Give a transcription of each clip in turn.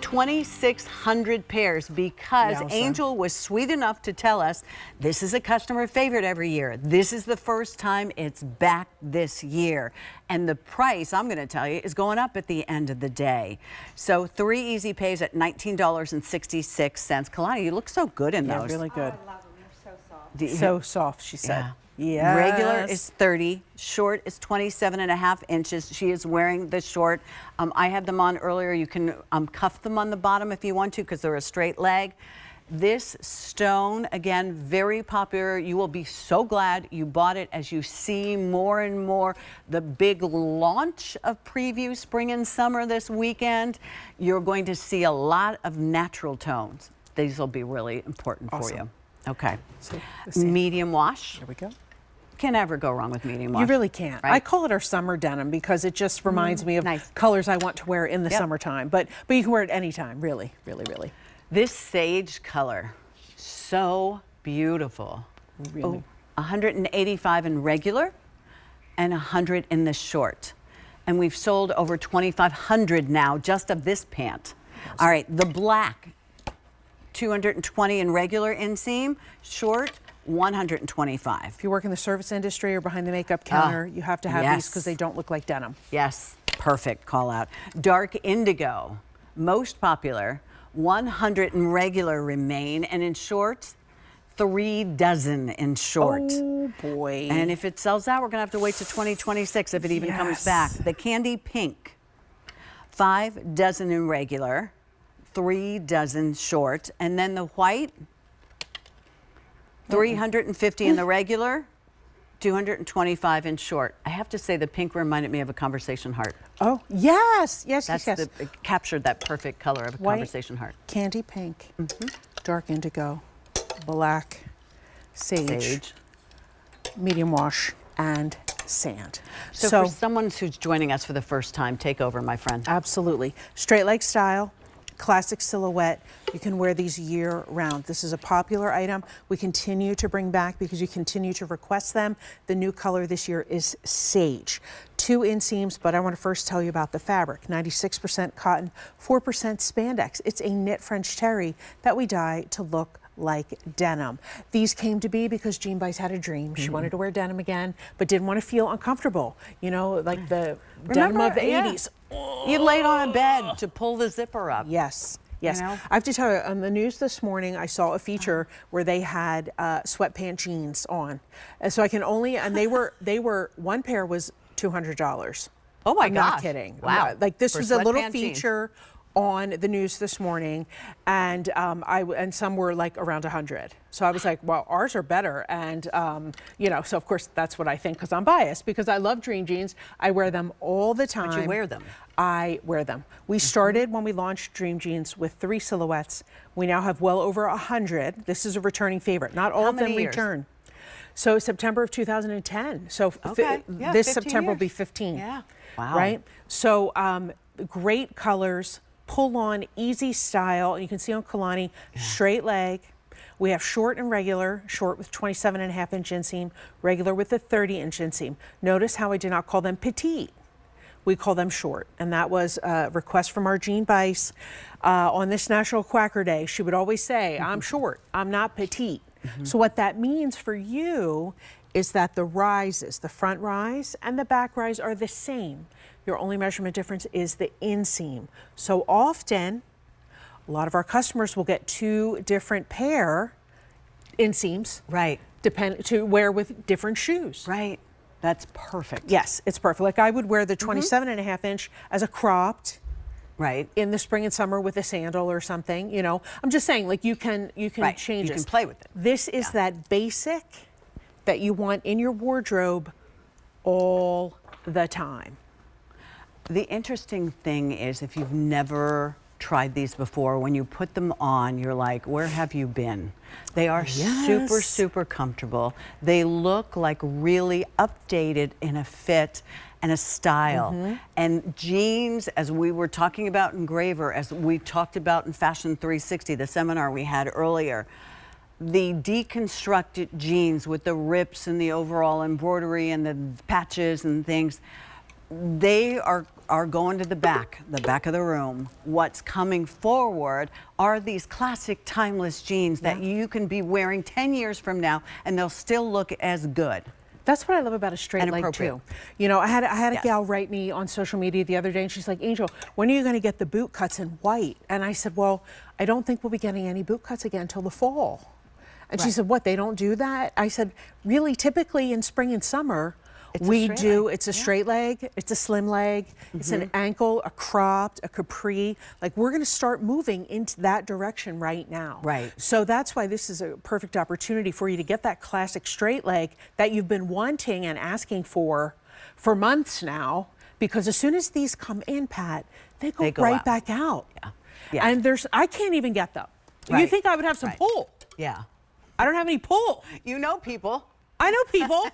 2,600 pairs because Angel was sweet enough to tell us this is a customer favorite every year. This is the first time it's back this year. And the price, I'm going to tell you, is going up at the end of the day. So 3 easy pays at $19.66. Kalani, you look so good in those. Yeah, really good. Oh, I love them. They're so soft. So soft, she said. Yeah. Regular is 30, short is 27.5 inches. She is wearing the short. I had them on earlier. You can cuff them on the bottom if you want to because they're a straight leg. This stone, again, very popular. You will be so glad you bought it as you see more and more the big launch of preview spring and summer this weekend. You're going to see a lot of natural tones. These will be really important for you. Okay. So, medium wash. Here we go. Can never go wrong with medium wash. You really can't. Right? I call it our summer denim because it just reminds me of colors I want to wear in the summertime. But you can wear it anytime, really, really, really. This sage color, so beautiful. Really. 185 in regular and 100 in the short. And we've sold over 2,500 now just of this pant. All right, the black, 220 in regular inseam, short 125. If you work in the service industry or behind the makeup counter, you have to have these because they don't look like denim. Yes, perfect call out. Dark indigo, most popular, 100 in regular remain, and in short, 3 dozen in short. Oh boy. And if it sells out, we're gonna have to wait to 2026 if it even comes back. The candy pink, 5 dozen in regular, 3 dozen short, and then the white, 350 in the regular, 225 in short. I have to say the pink reminded me of a conversation heart. Oh, yes, yes, That's yes. it captured that perfect color of a conversation heart. Candy pink, dark indigo, black, sage, medium wash, and sand. So for someone who's joining us for the first time, take over, my friend. Absolutely. Straight leg style. Classic silhouette. You can wear these year round. This is a popular item we continue to bring back because you continue to request them. The new color this year is sage. 2 inseams, but I want to first tell you about the fabric. 96% cotton, 4% spandex. It's a knit French terry that we dye to look like denim. These came to be because Jean Bice had a dream. She wanted to wear denim again, but didn't want to feel uncomfortable. You know, like the denim of the 80s. You laid on a bed to pull the zipper up. Yes. Yes, you know? I have to tell you, on the news this morning, I saw a feature where they had sweatpant jeans on, and so I can only, and they were one pair was $200. Oh my I'm gosh! not kidding. Wow! Like this For was a little sweatpant feature on the news this morning, and and some were like around 100. So I was like, well, ours are better, and you know, so of course that's what I think because I'm biased because I love Dream Jeans. I wear them all the time. But you wear them. I wear them. We started when we launched Dream Jeans with 3 silhouettes. We now have well over 100. This is a returning favorite. Not all of them return. So September of 2010. So this September will be 15. Yeah. Wow. Right? So great colors. Pull on, easy style. You can see on Kalani, straight leg. We have short and regular, short with 27.5-inch inseam, regular with a 30-inch inseam. Notice how I did not call them petite. We call them short. And that was a request from our Jean Bice on this National Quacker Day. She would always say, I'm short, I'm not petite. So what that means for you is that the rises, the front rise and the back rise are the same. Your only measurement difference is the inseam. So often, a lot of our customers will get 2 different pair inseams. Right. To wear with different shoes. Right. That's perfect. Yes, it's perfect. Like I would wear the 27.5-inch as a cropped. Right. In the spring and summer with a sandal or something, you know. I'm just saying, like you can change it. You can play with it. This is that basic that you want in your wardrobe all the time. The interesting thing is if you've never tried these before, when you put them on, you're like, where have you been? They are super, super comfortable. They look like really updated in a fit and a style. And jeans, as we were talking about in Graver, as we talked about in Fashion 360, the seminar we had earlier, the deconstructed jeans with the rips and the overall embroidery and the patches and things, they are are going to the back of the room. What's coming forward are these classic timeless jeans that you can be wearing 10 years from now and they'll still look as good. That's what I love about a straight And leg appropriate. too. You know, I had a Yes. gal write me on social media the other day, and she's like, Angel, when are you going to get the boot cuts in white? And I said, well, I don't think we'll be getting any boot cuts again until the fall. And she Right. said, what, they don't do that? I said, really, typically in spring and summer, It's a we straight do, leg. it's a Yeah. straight leg, it's a slim leg, it's an ankle, a cropped, a capri. Like, we're going to start moving into that direction right now. Right. So that's why this is a perfect opportunity for you to get that classic straight leg that you've been wanting and asking for months now, because as soon as these come in, Pat, they go right out. back out. Yeah. Yeah. And I can't even get them. You Right. think I would have some Right. pull? Yeah. I don't have any pull. You know people. I know people,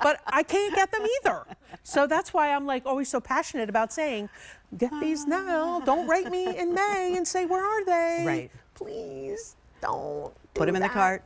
but I can't get them either. So that's why I'm like always so passionate about saying, get these now. Don't write me in May and say, where are they? Right. Please don't. Put do them in the that. cart.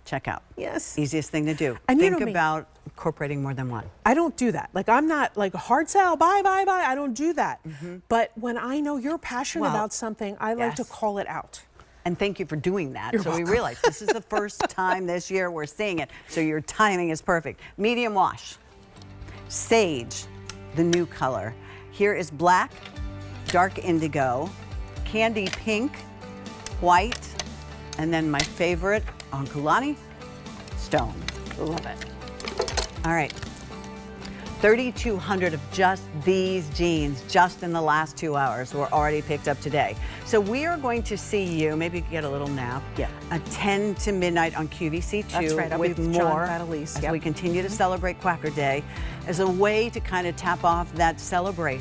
Check out. Yes. Easiest thing to do. And you Think know me. about incorporating more than one. I don't do that. Like, I'm not like a hard sell, buy, buy, buy. I don't do that. But when I know you're passionate Well, about something, I like to yes. call it out. And thank you for doing that. You're so we welcome. realize this is the first time this year we're seeing it. So your timing is perfect. Medium wash. Sage, the new color. Here is black, dark indigo, candy pink, white, and then my favorite on Kulani, stone. Love it. All right. 3,200 of just these jeans just in the last 2 hours were already picked up today. So we are going to see you, maybe you can get a little nap, at 10 to midnight on QVC2 That's right, I'll be with with John more Battleese, as yep. we continue to celebrate Quacker Day as a way to kind of tap off that celebration.